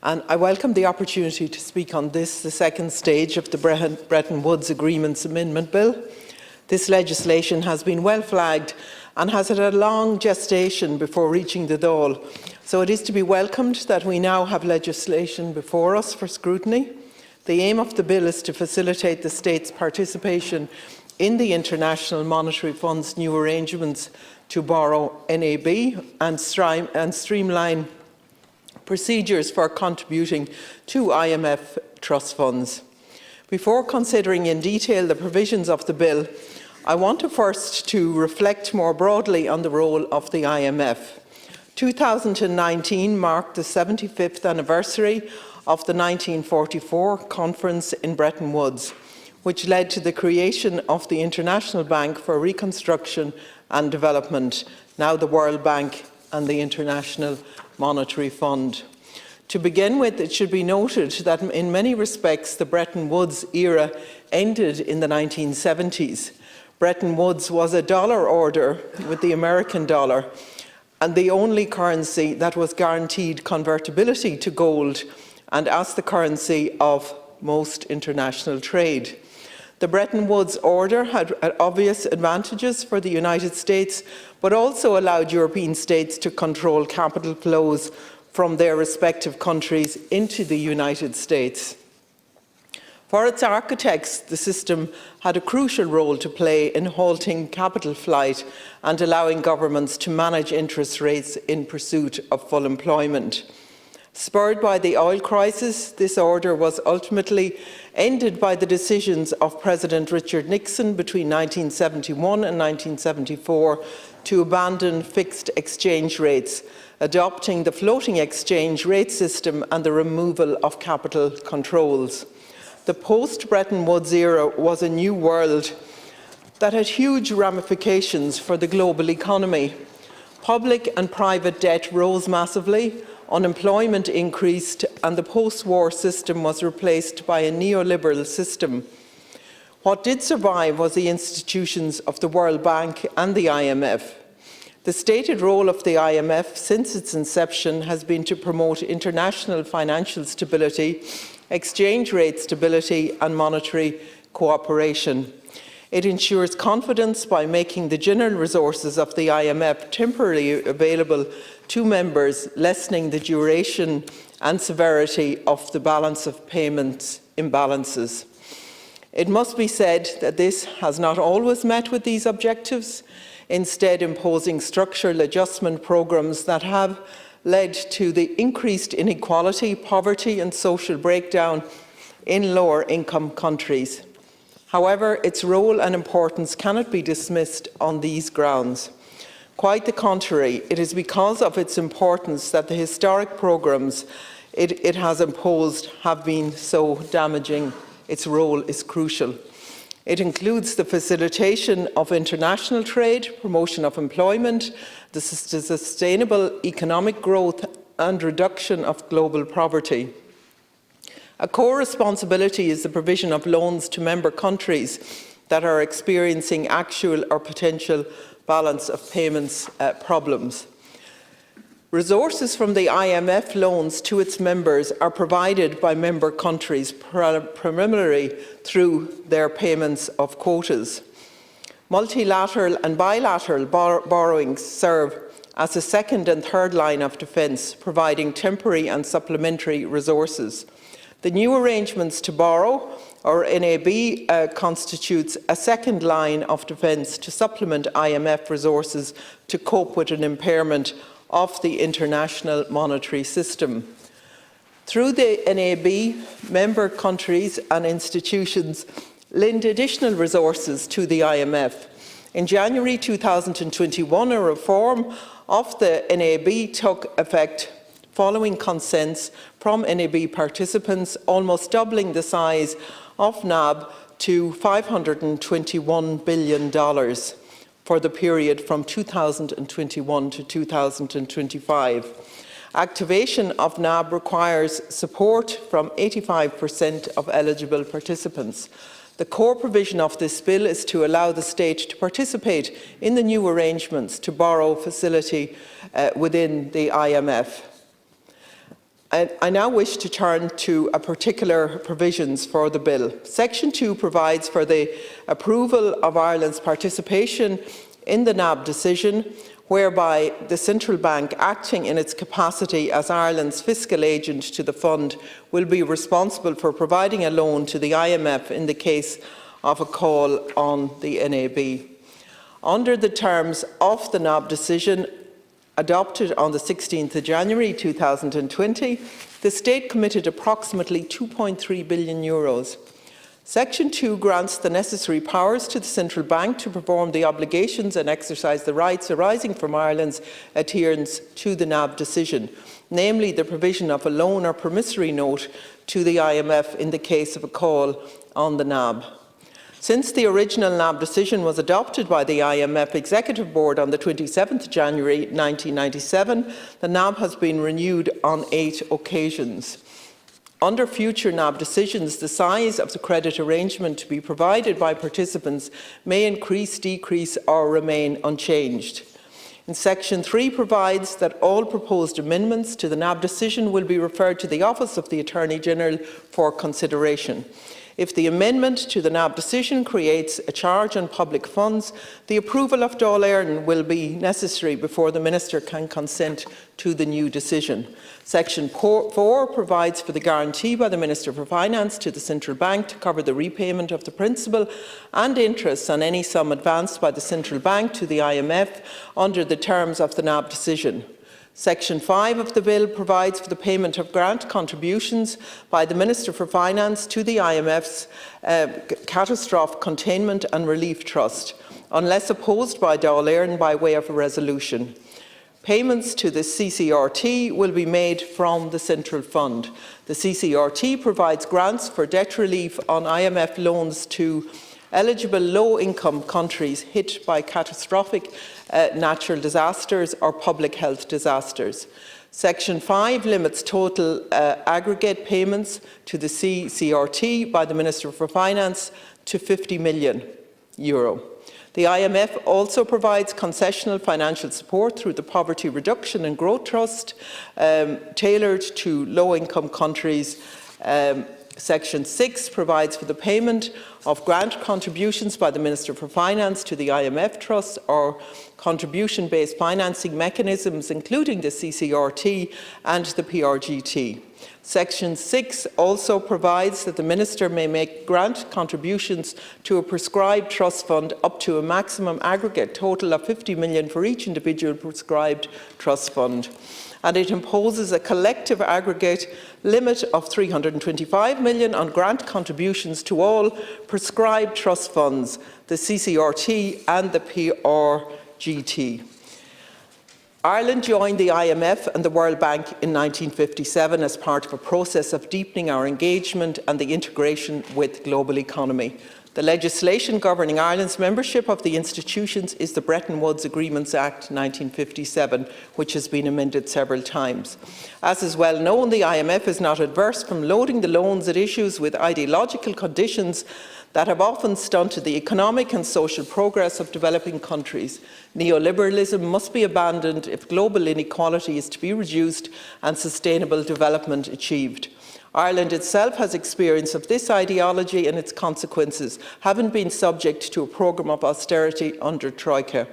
and I welcome the opportunity to speak on this, the second stage of the Bretton Woods Agreement's Amendment Bill. This legislation has been well flagged and has had a long gestation before reaching the Dáil, so it is to be welcomed that we now have legislation before us for scrutiny. The aim of the bill is to facilitate the state's participation in the International Monetary Fund's new arrangements to borrow NAB and streamline procedures for contributing to IMF trust funds. Before considering in detail the provisions of the bill, I want first to reflect more broadly on the role of the IMF. 2019 marked the 75th anniversary of the 1944 conference in Bretton Woods, which led to the creation of the International Bank for Reconstruction and Development, now the World Bank and the International Monetary Fund. To begin with, it should be noted that in many respects the Bretton Woods era ended in the 1970s. Bretton Woods was a dollar order with the American dollar and the only currency that was guaranteed convertibility to gold and as the currency of most international trade. The Bretton Woods order had obvious advantages for the United States, but also allowed European states to control capital flows from their respective countries into the United States. For its architects, the system had a crucial role to play in halting capital flight and allowing governments to manage interest rates in pursuit of full employment. Spurred by the oil crisis, this order was ultimately ended by the decisions of President Richard Nixon between 1971 and 1974 to abandon fixed exchange rates, adopting the floating exchange rate system and the removal of capital controls. The post-Bretton Woods era was a new world that had huge ramifications for the global economy. Public and private debt rose massively, unemployment increased, and the post-war system was replaced by a neoliberal system. What did survive was the institutions of the World Bank and the IMF. The stated role of the IMF since its inception has been to promote international financial stability, exchange rate stability, and monetary cooperation. It ensures confidence by making the general resources of the IMF temporarily available to members, lessening the duration and severity of the balance of payments imbalances. It must be said that this has not always met with these objectives, instead imposing structural adjustment programmes that have led to the increased inequality, poverty and social breakdown in lower income countries. However, its role and importance cannot be dismissed on these grounds. Quite the contrary, it is because of its importance that the historic programmes it has imposed have been so damaging. Its role is crucial. It includes the facilitation of international trade, promotion of employment, the sustainable economic growth and reduction of global poverty. A core responsibility is the provision of loans to member countries that are experiencing actual or potential balance of payments problems. Resources from the IMF loans to its members are provided by member countries primarily through their payments of quotas. Multilateral and bilateral borrowings serve as a second and third line of defence, providing temporary and supplementary resources. The new arrangements to borrow, or NAB, constitutes a second line of defence to supplement IMF resources to cope with an impairment of the international monetary system. Through the NAB, member countries and institutions lend additional resources to the IMF. In January 2021, a reform of the NAB took effect following consents from NAB participants, almost doubling the size of NAB to $521 billion for the period from 2021 to 2025. Activation of NAB requires support from 85% of eligible participants. The core provision of this bill is to allow the state to participate in the new arrangements to borrow facility within the IMF. I now wish to turn to particular provisions for the bill. Section 2 provides for the approval of Ireland's participation in the NAB decision, whereby the Central Bank, acting in its capacity as Ireland's fiscal agent to the fund, will be responsible for providing a loan to the IMF in the case of a call on the NAB. Under the terms of the NAB decision, adopted on the 16th of January 2020, the state committed approximately €2.3 billion. Section 2 grants the necessary powers to the Central Bank to perform the obligations and exercise the rights arising from Ireland's adherence to the NAB decision, namely the provision of a loan or promissory note to the IMF in the case of a call on the NAB. Since the original NAB decision was adopted by the IMF Executive Board on the 27th of January 1997, the NAB has been renewed on 8 occasions. Under future NAB decisions, the size of the credit arrangement to be provided by participants may increase, decrease or remain unchanged. And Section 3 provides that all proposed amendments to the NAB decision will be referred to the Office of the Attorney-General for consideration. If the amendment to the NAB decision creates a charge on public funds, the approval of Dáil Éireann will be necessary before the Minister can consent to the new decision. Section 4 provides for the guarantee by the Minister for Finance to the Central Bank to cover the repayment of the principal and interest on any sum advanced by the Central Bank to the IMF under the terms of the NAB decision. Section 5 of the bill provides for the payment of grant contributions by the Minister for Finance to the IMF's Catastrophe Containment and Relief Trust, unless opposed by Dáil Éireann by way of a resolution. Payments to the CCRT will be made from the Central Fund. The CCRT provides grants for debt relief on IMF loans to eligible low-income countries hit by catastrophic natural disasters or public health disasters. Section 5 limits total aggregate payments to the CCRT by the Minister for Finance to €50 million. The IMF also provides concessional financial support through the Poverty Reduction and Growth Trust, tailored to low-income countries. Section 6 provides for the payment of grant contributions by the Minister for Finance to the IMF Trust or contribution-based financing mechanisms, including the CCRT and the PRGT. Section 6 also provides that the Minister may make grant contributions to a prescribed trust fund up to a maximum aggregate total of €50 million for each individual prescribed trust fund. And it imposes a collective aggregate limit of €325 million on grant contributions to all prescribed trust funds, the CCRT and the PRGT. Ireland joined the IMF and the World Bank in 1957 as part of a process of deepening our engagement and the integration with the global economy. The legislation governing Ireland's membership of the institutions is the Bretton Woods Agreements Act 1957, which has been amended several times. As is well known, the IMF is not adverse from loading the loans it issues with ideological conditions that have often stunted the economic and social progress of developing countries. Neoliberalism must be abandoned if global inequality is to be reduced and sustainable development achieved. Ireland itself has experience of this ideology and its consequences, having been subject to a programme of austerity under Troika.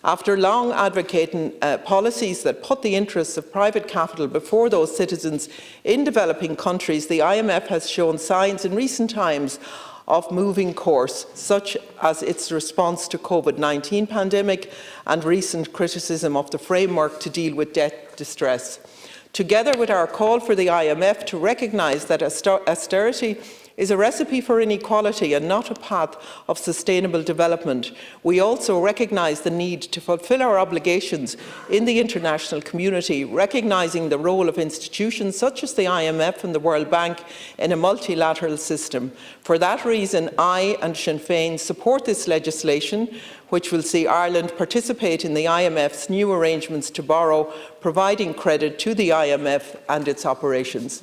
After long advocating policies that put the interests of private capital before those citizens in developing countries, the IMF has shown signs in recent times of moving course, such as its response to COVID-19 pandemic and recent criticism of the framework to deal with debt distress. Together with our call for the IMF to recognise that austerity is a recipe for inequality and not a path of sustainable development, we also recognise the need to fulfil our obligations in the international community, recognising the role of institutions such as the IMF and the World Bank in a multilateral system. For that reason, I and Sinn Féin support this legislation, which will see Ireland participate in the IMF's new arrangements to borrow, providing credit to the IMF and its operations.